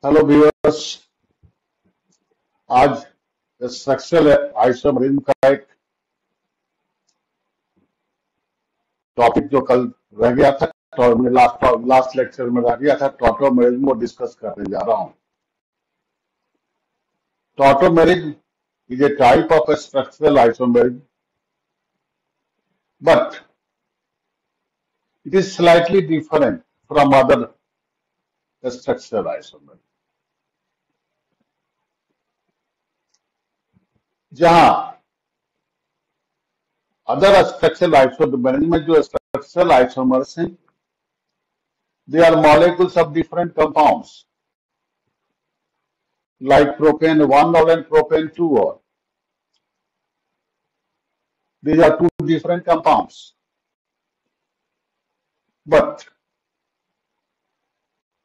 Hello viewers. आज structural isomerism का एक टॉपिक जो कल रह गया था और मैं लास्ट लेक्चर में रह गया था, टॉटोमेरिज्म को डिस्कस करने जा रहा हूं। Tautomerism is a type of structural isomerism, but it is slightly different from other structural isomerism. जहां अदर स्ट्रक्चरल आइसोमरिज्म में जो स्ट्रक्चरल आइसोमर्स हैं, they are molecules of different compounds like propane 1 or and propane 2 or. These are two different compounds. But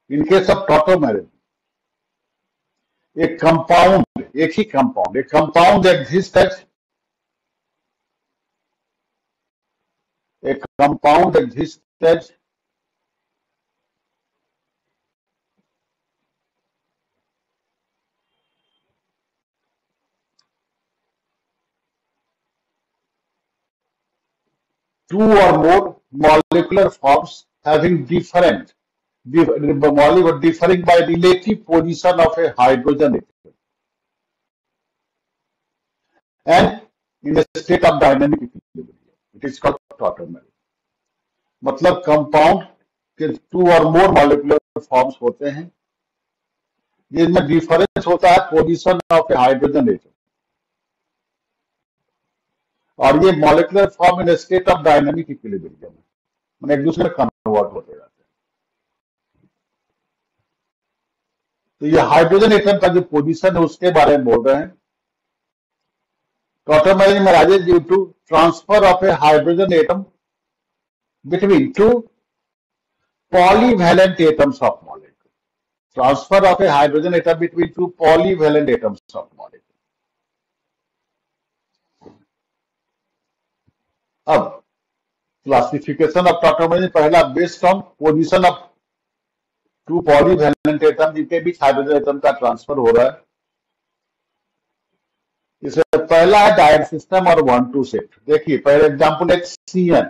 in case of tautomerism, एक compound exist as two or more molecular forms having different molecule differing by relative position of a hydrogen atom and in a state of dynamic equilibrium. It is called tautomerism. मतलब compound के to और मोर molecular forms होते हैं जिनमें difference होता है position of A hydrogen atom, और ये molecular form in state of dynamic equilibrium है, मैंने एक दूसरे में कन्वर्ट होते रहते हैं। तो ये हाइड्रोजन एटम का जो पोजीशन है उसके बारे में बोल रहे हैं। Tautomerism arises due to transfer of a hydrogen atom between two polyvalent atoms of molecule. Transfer of a hydrogen atom between two polyvalent atoms of molecule. अब क्लासिफिकेशन ऑफ टॉटोमेरिज्म, पहला based on position of two polyvalent atom जिनके बीच hydrogen atom का transfer हो रहा है। इसमें पहला है डायड सिस्टम और 1-2 शिफ्ट। देखिए पहले एग्जांपल एक CN,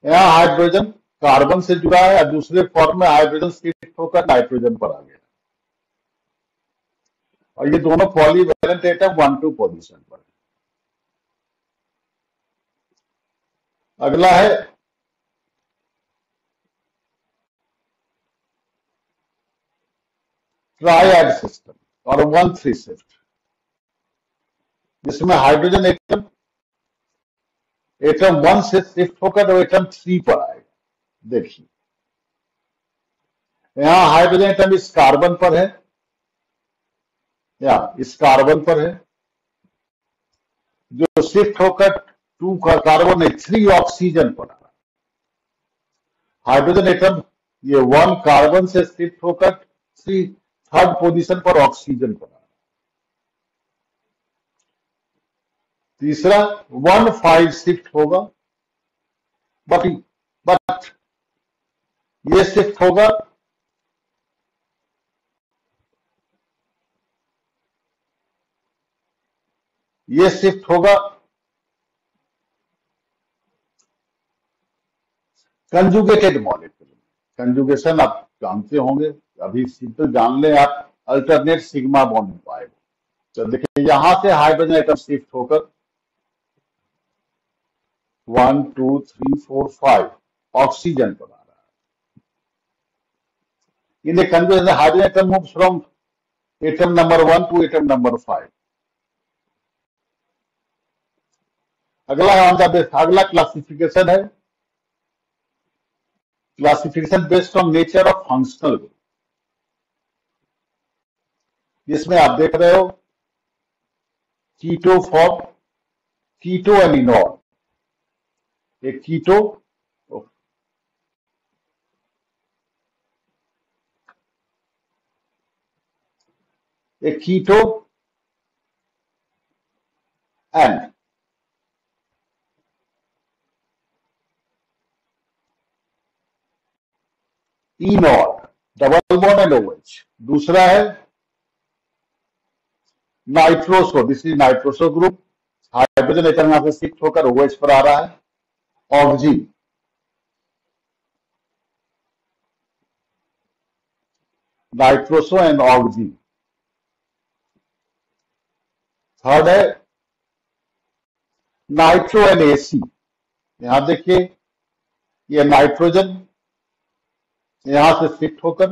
यहाँ हाइड्रोजन कार्बन से जुड़ा है और दूसरे फॉर्म में हाइड्रोजन शिफ्ट होकर नाइट्रोजन पर आ गया, और ये दोनों पॉलीवैलेंट एटम 1-2 पोजीशन पर है। अगला है ट्रायड सिस्टम और 1-3 शिफ्ट, जिसमें हाइड्रोजन एटम 1 से शिफ्ट होकर एटम 3 पर आएगा। देखिए यहां हाइड्रोजन एटम इस कार्बन पर है या इस कार्बन पर है, जो शिफ्ट होकर 2 का कार्बन 3 ऑक्सीजन पर आ रहा है। हाइड्रोजन एटम ये 1 कार्बन से शिफ्ट होकर 3 थर्ड पोजीशन पर ऑक्सीजन पर आ रहा है। तीसरा 1-5 शिफ्ट होगा, बट ये शिफ्ट होगा कंजुगेटेड मॉलिक्यूल। कंजुगेशन आप जानते होंगे, अभी सिंपल जान लें आप, अल्टरनेट सिग्मा बॉन्ड पाएगा। तो देखिए यहां से हाइड्रोजन एटम शिफ्ट होकर 1, 2, 3, 4, 5 ऑक्सीजन पर आ रहा है। In the conjugation hydrogen atom moves from atom number 1 to atom number 5। अगला क्लासिफिकेशन है classification based on nature of functional group, जिसमें आप देख रहे हो कीटो फॉर्म, कीटो एंड इनॉल। एक keto and enol. Double bond and OH। दूसरा है nitroso, this is nitroso group, hydrogen atom यहां से शिफ्ट होकर OH पर आ रहा है। Oxygen, nitroso and oxygen. Third है नाइट्रो एंड AC। यहां देखिए ये नाइट्रोजन यहां से शिफ्ट होकर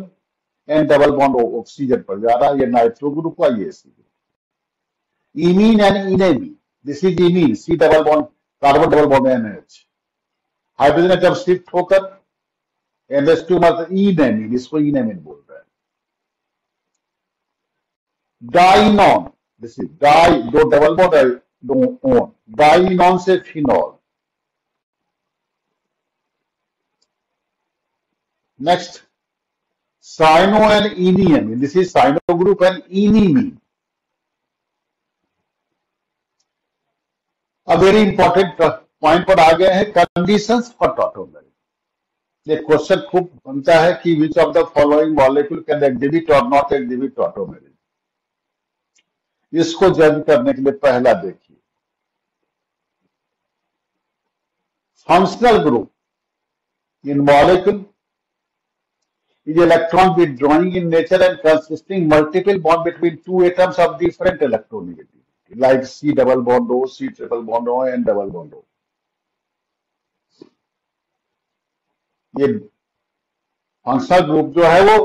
एन डबल बॉन्ड ऑक्सीजन पर जा रहा है, ये नाइट्रो ग्रुप का, ये C. Imine and enamine, this is imine, C double bond, carbon double bond NH, hydrogen atom shift होकर NH2 मतलब इनेमीन, इसको इनेमीन बोल रहे हैं। डाइनॉन, दिस इज डाई, दो डबल बॉन्ड है, दो ओन, डाइनॉन से phenol. Next cyano and iminium, this is cyano group and enamine. अब वेरी इंपॉर्टेंट पॉइंट पर आ गए हैं, कंडीशंस फॉर टॉटोमेरी। ये क्वेश्चन खूब बनता है कि which of the following molecule can exhibit और नॉट एग्जिबिट टॉटोमेरी। इसको जज करने के लिए पहला देखिए, functional group in molecule is electron withdrawing in nature and consisting multiple bond between two atoms of different electronegativity, like C double bond O, C triple bond O, and double bond O. ये functional group जो है वो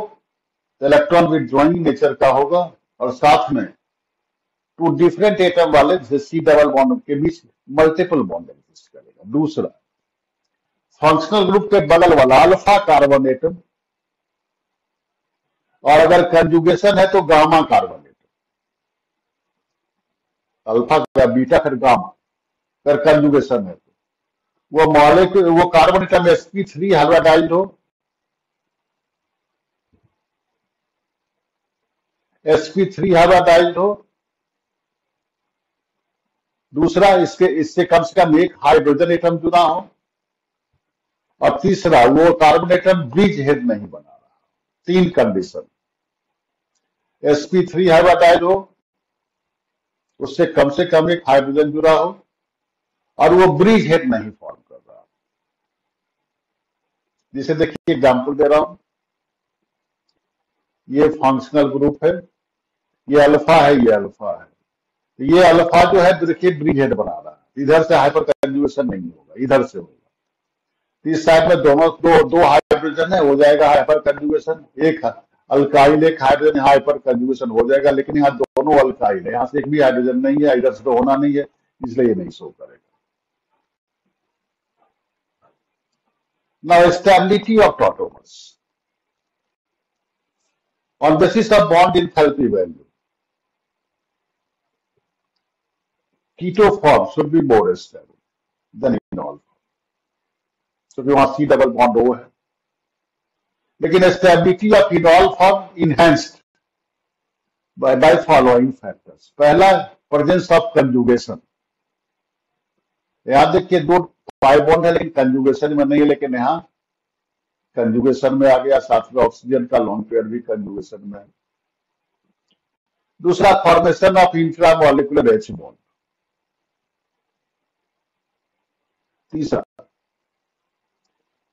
electron withdrawing nature का होगा और साथ में to different atom वाले जैसे C डबल बॉन्ड के बीच मल्टीपल बॉन्ड एग्जिस्ट करेगा। दूसरा, फंक्शनल ग्रुप के बगल वाला अल्फा कार्बन एटम, और अगर कंजुगेशन है तो गामा कार्बन एटम, अल्फा का बीटा फिर गामा, अगर कंजुगेशन है तो वो मॉलिक्यूल, वो कार्बन एटम sp3 हाइब्रिडाइज्ड हो, sp3 हाइब्रिडाइज्ड हो। दूसरा, इससे कम से कम एक हाइड्रोजन एटम जुड़ा हो, और तीसरा वो कार्बन एटम ब्रिज हेड नहीं बना रहा। तीन कंडीशन, sp3 हाइब्रिडाइज्ड हो, उससे कम से कम एक हाइड्रोजन जुड़ा हो, और वो ब्रिज हेड नहीं फॉर्म कर रहा। जिसे देखिए एग्जांपल दे रहा हूं, ये फंक्शनल ग्रुप है, ये अल्फा है, ये अल्फा है। ये अल्फा जो है देखिए ब्रिज हेड बना रहा है, इधर से हाइपर कंजुगेशन नहीं होगा, इधर से होगा। इस साइड में दोनों दो हाइड्रोजन है, हो जाएगा हाइपर कंजुगेशन। एक अल्काइल एक हाइड्रोजन, हाइपर कंजुगेशन हो जाएगा, लेकिन यहाँ दोनों अल्काइल है, यहाँ से एक भी हाइड्रोजन नहीं है, इधर से तो होना नहीं है, इसलिए ये नहीं शो करेगा। Now stability of tautomers on basis of bond enthalpy value, keto form should be more stable than enol form, क्योंकि वहां C डबल बॉन्ड O है। लेकिन stability of इनॉल form enhanced by following factors. पहला, presence of conjugation. यहां देखिए दो pi bond है लेकिन कंजुगेशन में नहीं है, लेकिन यहां कंजुगेशन में आ गया, साथ में ऑक्सीजन का लोन पेयर भी कंजुगेशन में है। दूसरा, formation of intramolecular H bond. तीसरा,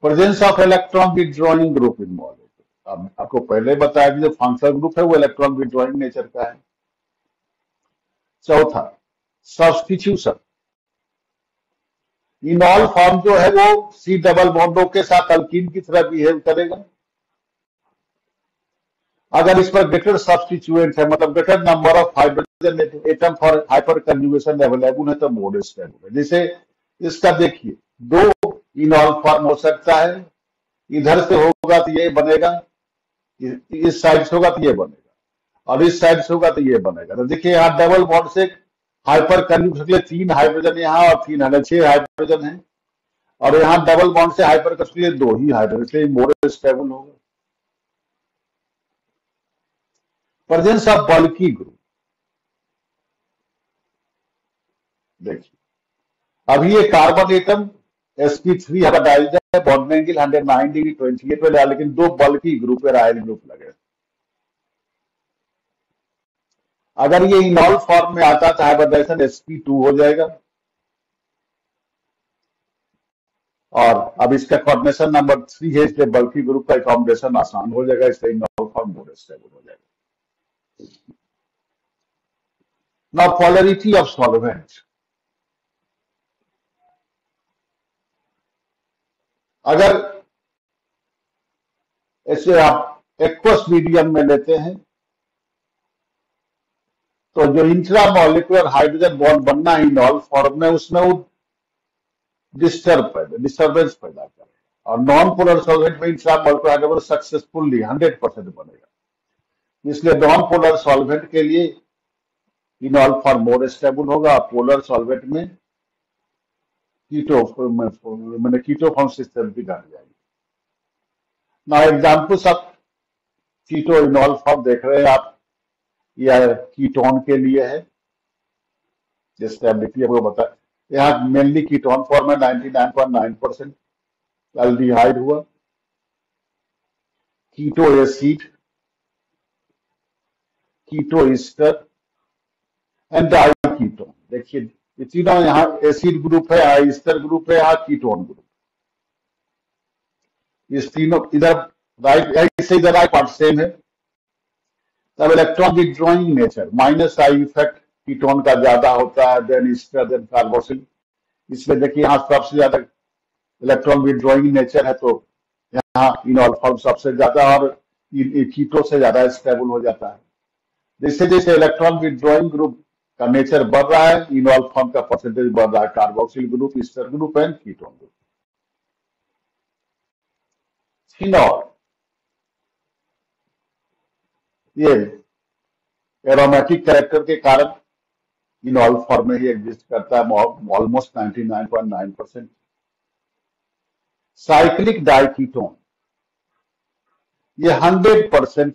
presence of electron withdrawing group in molecule. अब आपको पहले बताया कि जो फंक्शनल ग्रुप है वो इलेक्ट्रॉन विथड्रॉइंग नेचर का है। चौथा, सब्स्टिट्यूशन। इनॉल फॉर्म जो है वो C डबल बॉन्डों के साथ अल्कीन की तरह बिहेव करेगा। अगर इस पर ग्रेटर सब्स्टिट्यूएंट है, मतलब greater number of hydrogen atom for hyper conjugation available है, तो मोड स्टेबल है। जैसे इसका देखिए, दो इनॉल फॉर्म हो सकता है, इधर से होगा तो ये बनेगा, इस साइड से होगा तो ये बनेगा, और इस साइड से होगा तो ये बनेगा। तो देखिए यहाँ डबल बॉन्ड से हाइपर कंजुगेशन के लिए 3 हाइड्रोजन यहाँ और 3 हाइड्रोजन, 6 हाइड्रोजन है, और यहाँ डबल बॉन्ड से हाइपर कंजुगेशन के लिए 2 ही हाइड्रोजन, इसलिए मोर स्टेबल होगा। प्रेजेंस ऑफ बल्की ग्रुप, देखिए अभी ये carbon atom sp3 hybridised bond angle 109 degree 28 वाला, लेकिन दो बल्कि ग्रुप है, रायल ग्रुप लगे। अगर ये इनॉल फॉर्म में आता तो हाइब्रिडाइजेशन sp2 हो जाएगा। और अब इसका कॉर्डिनेशन नंबर 3 है, इसलिए बल्कि ग्रुप का अकोमोडेशन आसान हो जाएगा, इसलिए इनॉल फॉर्म मोर स्टेबल हो जाएगा। Now polarity of solvent. अगर ऐसे आप एक्वस मीडियम में लेते हैं तो जो इंट्रामॉलिक्यूलर हाइड्रोजन बॉन्ड बनना है इनॉल फॉर्म में, उसमें वो डिस्टर्बेंस पैदा करेगा। और नॉन पोलर सॉल्वेंट में इंट्रामॉलिक्यूलर हाइड्रोजन सक्सेसफुली 100% बनेगा। इसलिए नॉन पोलर सॉल्वेंट के लिए इनॉल फॉर्म मोर स्टेबल होगा, पोलर सॉल्वेंट में कीटो फॉर्म सिस्टम भी घट जाएगी। ना examples of keto enol form देख रहे हैं आप, यह कीटोन के लिए है, स्टेबिलिटी आपको बता। यहाँ मेनली कीटोन फॉर्म है, 99.9% एल्डिहाइड हुआ, keto acid, keto ester and diketone. देखिए ये तीनों, यहाँ एसिड ग्रुप है, यहाँ ईस्टर ग्रुप है, यहाँ कीटोन ग्रुप। इस तीनों इधर राइट से इधर राइट पार्ट सेम है। तब electron withdrawing nature, minus I effect ketone का ज्यादा होता है देन ईस्टर देन कार्बोसिल। इसमें देखिए यहाँ सबसे ज्यादा इलेक्ट्रॉन विड्रॉइंग नेचर है, तो यहाँ इनॉल फॉर्म सबसे ज्यादा और कीटो से ज्यादा स्टेबल हो जाता है। जैसे जैसे इलेक्ट्रॉन विड्रॉइंग ग्रुप का नेचर बढ़ रहा है, इनॉल फॉर्म का परसेंटेज बढ़ रहा है, carboxyl group, Easter group and ketone group. Phenol ये एरोमेटिक कैरेक्टर के कारण इनॉल फॉर्म में ही एग्जिस्ट करता है, ऑलमोस्ट 99.9%। साइक्लिक डाइकीटोन ये 100%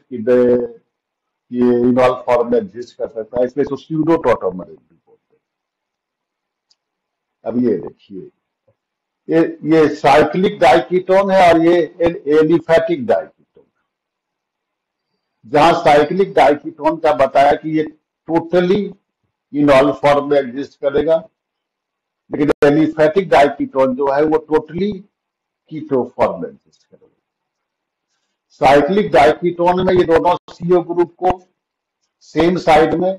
ये इनॉल फॉर्म में एग्जिस्ट कर सकता है, इसलिए इसको स्यूडो टॉटोमर भी बोलते हैं। अब ये देखिए, ये साइक्लिक डाइकीटोन है और ये एलिफैटिक डाइकीटोन। जहां साइक्लिक डाइकीटोन का बताया कि ये टोटली इनॉल फॉर्म में एग्जिस्ट करेगा, लेकिन एलिफैटिक डाइकीटोन जो है वो टोटली कीटो फॉर्म में एग्जिस्ट करेगा। साइक्लिक डाइकीटोन में ये दोनों सीओ ग्रुप को सेम साइड में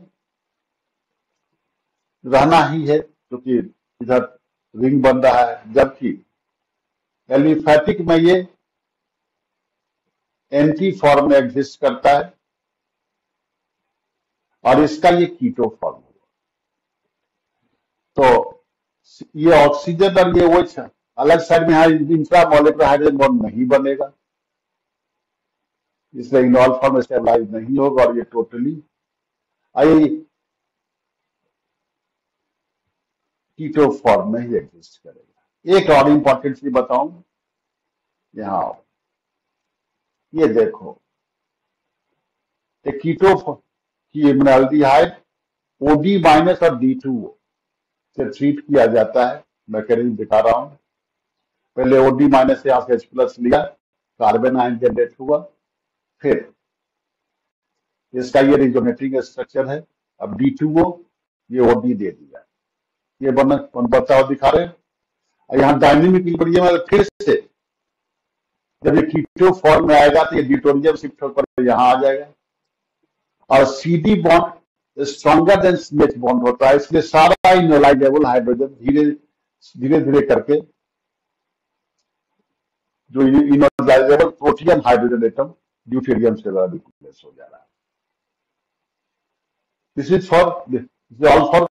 रहना ही है, क्योंकि इधर रिंग बन रहा है, जबकि एलिफैटिक में ये एंटी फॉर्म में एग्जिस्ट करता है और इसका ये कीटो फॉर्म होगा। तो ये ऑक्सीजन और ये वो अलग साइड में इंट्रामॉलिक्यूलर हाइड्रोजन बॉन्ड नहीं बनेगा, इसलिए इनॉल फॉर्म स्टेबलाइज नहीं होगा और ये टोटली कीटो फॉर्म में ही एग्जिस्ट करेगा। एक और इंपॉर्टेंट चीज बताऊं, यहां ये देखो, कीटो की एल्डिहाइड ओडी माइनस और D2O से ट्रीट किया जाता है। मैकेनिज्म दिखा रहा हूं। पहले ओडी माइनस से यहां से H+ लिया, कार्बन आयन जनरेट हुआ, फिर इसका ये रिजोनेटिंग स्ट्रक्चर है। अब D2O ये ओडी दे दिया, ये बताओ दिखा रहे हैं। यहाँ डायनेमिक इक्विलिब्रियम में फिर से जब ये कीटो फॉर्म में आएगा तो ये ड्यूटेरियम शिफ्ट होकर यहाँ आ जाएगा और CD bond stronger than CH bond होता है, इसलिए सारा इनोलाइजेबल हाइड्रोजन धीरे धीरे करके जो enolisable protium hydrogen atom deuterium से रिप्लेस हो जा रहा है। This is all for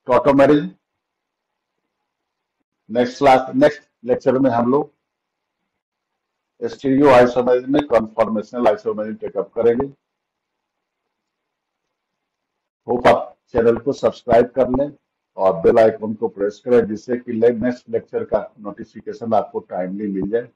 tautomerism. Next lecture में हम लोग स्टीरियो आइसोमेरिज्म में कन्फॉर्मेशनल आइसोमेरिज्म टेकअप करेंगे। होप आप चैनल को सब्सक्राइब कर लें और बेल आइकन को प्रेस करें, जिससे कि नेक्स्ट लेक्चर का नोटिफिकेशन आपको टाइमली मिल जाए।